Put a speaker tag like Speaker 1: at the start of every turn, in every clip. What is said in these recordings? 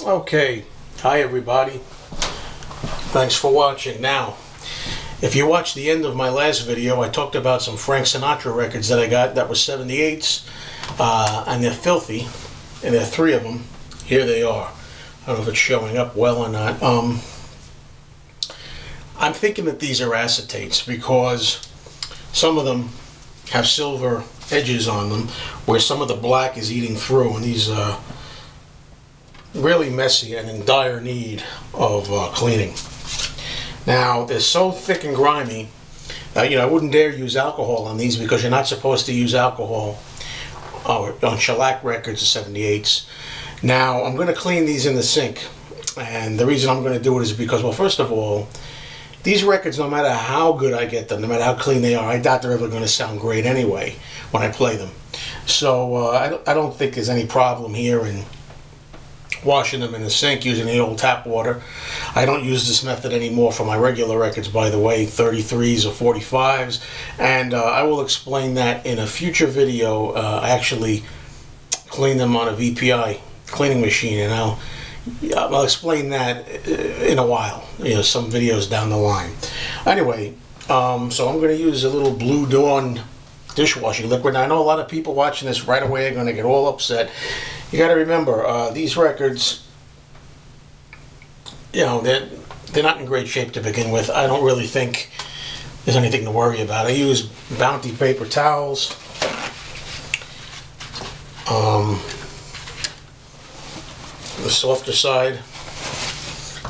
Speaker 1: Okay, hi everybody. Thanks for watching. Now, if you watched the end of my last video, I talked about some Frank Sinatra records that I got that were 78s, and they're filthy, and there are 3 of them. Here they are. I don't know if it's showing up well or not. I'm thinking that these are acetates because some of them have silver edges on them where some of the black is eating through, and these are really messy and in dire need of cleaning. Now, they're so thick and grimy, I wouldn't dare use alcohol on these because you're not supposed to use alcohol on shellac records of 78s. Now, I'm going to clean these in the sink, and the reason I'm going to do it is because, well, first of all, these records, no matter how good I get them, no matter how clean they are, I doubt they're ever going to sound great anyway when I play them. So I don't think there's any problem here in washing them in the sink using the old tap water. I don't use this method anymore for my regular records, by the way, 33s or 45s, and I will explain that in a future video. I actually clean them on a VPI cleaning machine, and I'll explain that in a while, some videos down the line. Anyway, so I'm going to use a little Blue Dawn dishwashing liquid. Now, I know a lot of people watching this right away are going to get all upset. You got to remember, these records, they're not in great shape to begin with. I don't really think there's anything to worry about. I use Bounty paper towels. The softer side,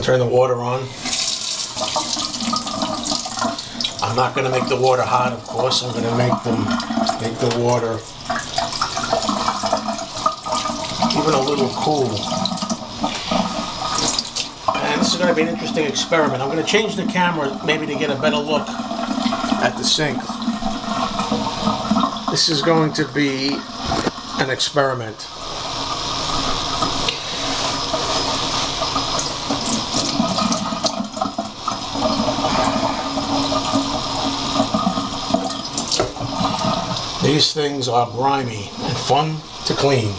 Speaker 1: turn the water on. I'm not going to make the water hot, of course. I'm going to make the water even a little cool. And this is going to be an interesting experiment. I'm going to change the camera maybe to get a better look at the sink. This is going to be an experiment. These things are grimy and fun to clean.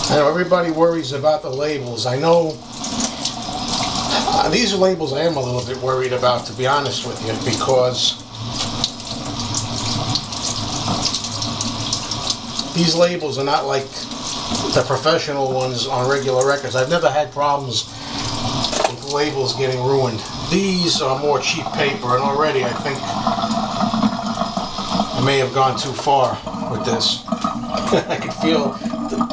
Speaker 1: I know everybody worries about the labels. I know these labels I am a little bit worried about, to be honest with you, because these labels are not like the professional ones on regular records. I've never had problems with labels getting ruined. These are more cheap paper, and already I think I may have gone too far with this. I can feel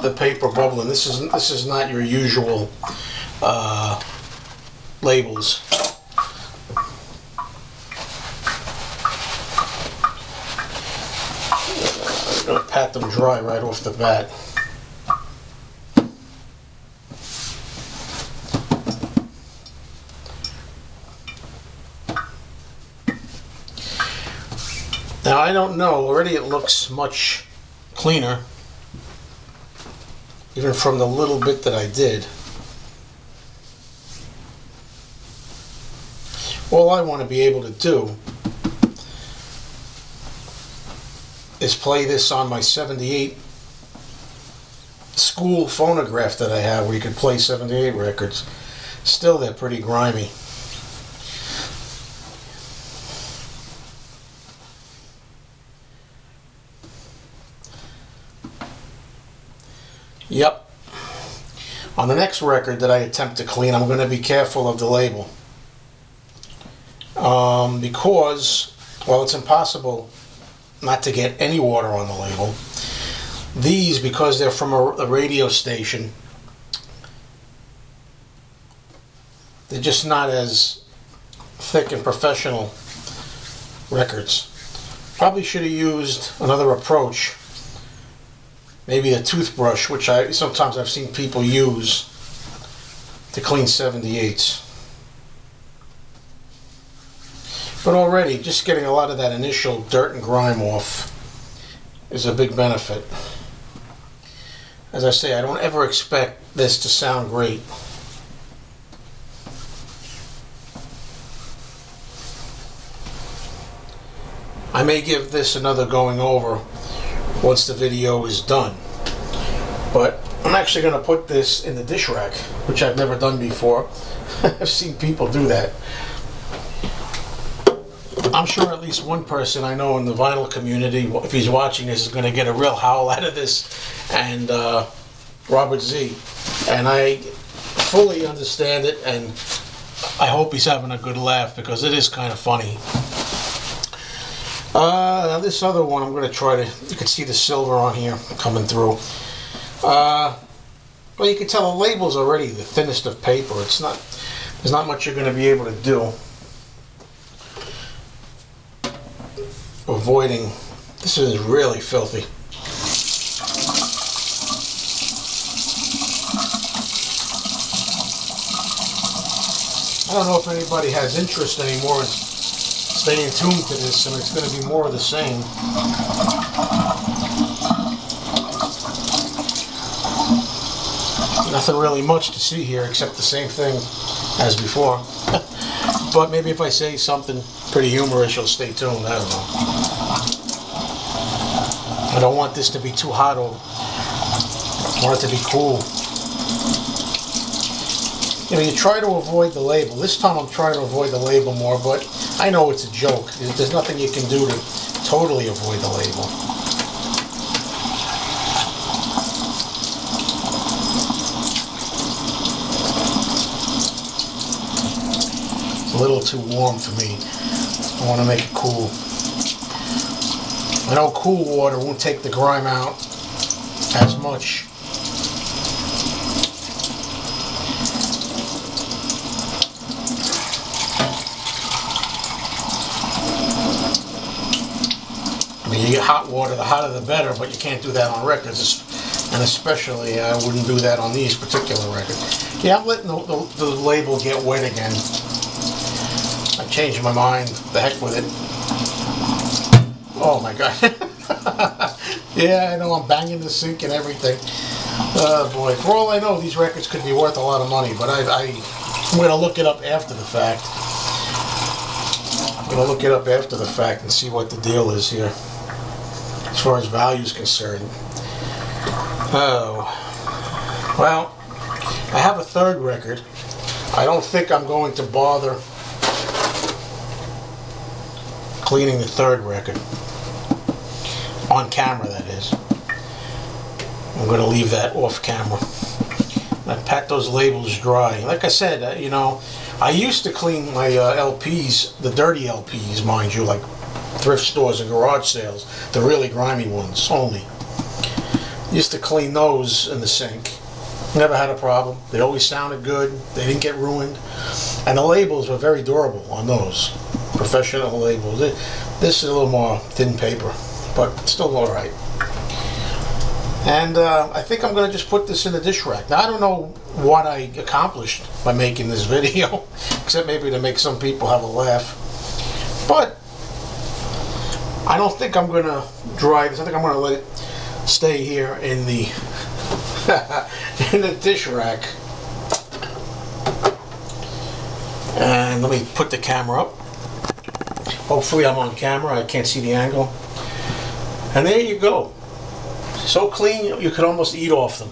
Speaker 1: the paper bubbling. This is not your usual labels. I'm going to pat them dry right off the bat. Now, I don't know, already it looks much cleaner, even from the little bit that I did. All I want to be able to do is play this on my 78 school phonograph that I have, where you could play 78 records. Still, they're pretty grimy. Yep. On the next record that I attempt to clean, I'm going to be careful of the label. Because, well, it's impossible not to get any water on the label. These, because they're from a radio station, they're just not as thick and professional records. Probably should have used another approach. Maybe a toothbrush, which sometimes I've seen people use to clean 78s. But already, just getting a lot of that initial dirt and grime off is a big benefit. As I say, I don't ever expect this to sound great. I may give this another going over once the video is done. But I'm actually going to put this in the dish rack, which I've never done before. I've seen people do that. I'm sure at least one person I know in the vinyl community, if he's watching this, is going to get a real howl out of this, and Robert Z. And I fully understand it, and I hope he's having a good laugh, because it is kind of funny. Now this other one, I'm going to try to, you can see the silver on here coming through. Well, you can tell the label's already the thinnest of paper. It's not, there's not much you're going to be able to do. Avoiding, this is really filthy. I don't know if anybody has interest anymore in staying tuned to this, and it's going to be more of the same. Nothing really much to see here except the same thing as before. But maybe if I say something pretty humorous, you'll stay tuned. I don't know. I don't want this to be too hot. I want it to be cool. You know, you try to avoid the label. This time I'm trying to avoid the label more, but I know it's a joke. There's nothing you can do to totally avoid the label. It's a little too warm for me. I want to make it cool. I know cool water won't take the grime out as much. I mean, you get hot water, the hotter the better, but you can't do that on records, and especially I wouldn't do that on these particular records. Yeah, I'm letting the label get wet again. I changed my mind. The heck with it. Oh my god. Yeah, I know, I'm banging the sink and everything. Oh boy. For all I know, these records could be worth a lot of money, but I'm going to look it up after the fact. I'm going to look it up after the fact and see what the deal is here, as far as value is concerned. Oh. Well, I have a third record. I don't think I'm going to bother cleaning the third record. On camera, that is. I'm going to leave that off camera. I pat those labels dry. Like I said, you know, I used to clean my LPs, the dirty LPs, mind you, like thrift stores and garage sales, the really grimy ones only. Used to clean those in the sink. Never had a problem. They always sounded good. They didn't get ruined. And the labels were very durable on those. Professional labels. This is a little more thin paper, but still alright. And I think I'm going to just put this in the dish rack. Now, I don't know what I accomplished by making this video, except maybe to make some people have a laugh. But I don't think I'm going to dry this. I think I'm going to let it stay here in the in the dish rack. And let me put the camera up. Hopefully I'm on camera. I can't see the angle. And there you go. So clean you could almost eat off them.